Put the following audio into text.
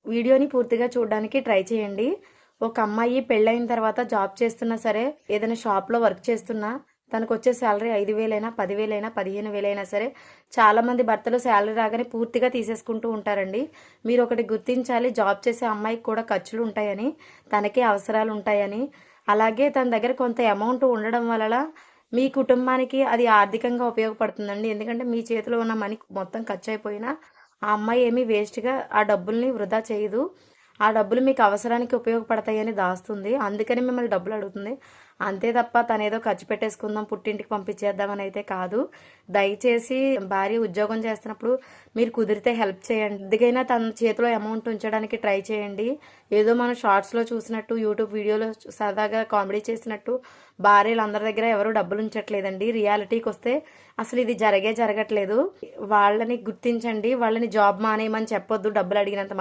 వీడియోని పూర్తిగా చూడడానికి ట్రై చేయండి. ఒక అమ్మాయి పెళ్ళైన తర్వాత జాబ్ చేస్తున్నా సరే, ఏదైనా షాప్లో వర్క్ చేస్తున్నా తనకు వచ్చే శాలరీ 5,000 10,000 15,000 సరే, చాలామంది భర్తలు శాలరీ రాగానే పూర్తిగా తీసేసుకుంటూ ఉంటారండి. మీరు ఒకటి గుర్తించాలి, జాబ్ చేసే అమ్మాయికి కూడా ఖర్చులు ఉంటాయని, తనకే అవసరాలు ఉంటాయని, అలాగే తన దగ్గర కొంత అమౌంట్ ఉండడం వలన మీ కుటుంబానికి అది ఆర్థికంగా ఉపయోగపడుతుందండి. ఎందుకంటే మీ చేతిలో ఉన్న మనీ మొత్తం ఖర్చు అయిపోయినా ఆ అమ్మాయి ఏమీ వేస్ట్గా ఆ డబ్బుల్ని వృధా చేయదు. ఆ డబ్బులు మీకు అవసరానికి ఉపయోగపడతాయని దాస్తుంది. అందుకని మిమ్మల్ని డబ్బులు అడుగుతుంది. అంతే తప్ప తనేదో ఖర్చు పెట్టేసుకుందాం, పుట్టింటికి పంపించేద్దామని అయితే కాదు. దయచేసి భార్య ఉద్యోగం చేస్తున్నప్పుడు మీరు కుదిరితే హెల్ప్ చేయండి. ఎందుకైనా తన చేతిలో అమౌంట్ ఉంచడానికి ట్రై చేయండి. ఏదో మనం షార్ట్స్లో చూసినట్టు, యూట్యూబ్ వీడియోలో సరదాగా కామెడీ చేసినట్టు భార్యలు అందరి దగ్గర ఎవరు డబ్బులు ఉంచట్లేదండి. రియాలిటీకి వస్తే అసలు ఇది జరగట్లేదు. వాళ్ళని గుర్తించండి. వాళ్ళని జాబ్ మానేయమని చెప్పొద్దు డబ్బులు అడిగినంత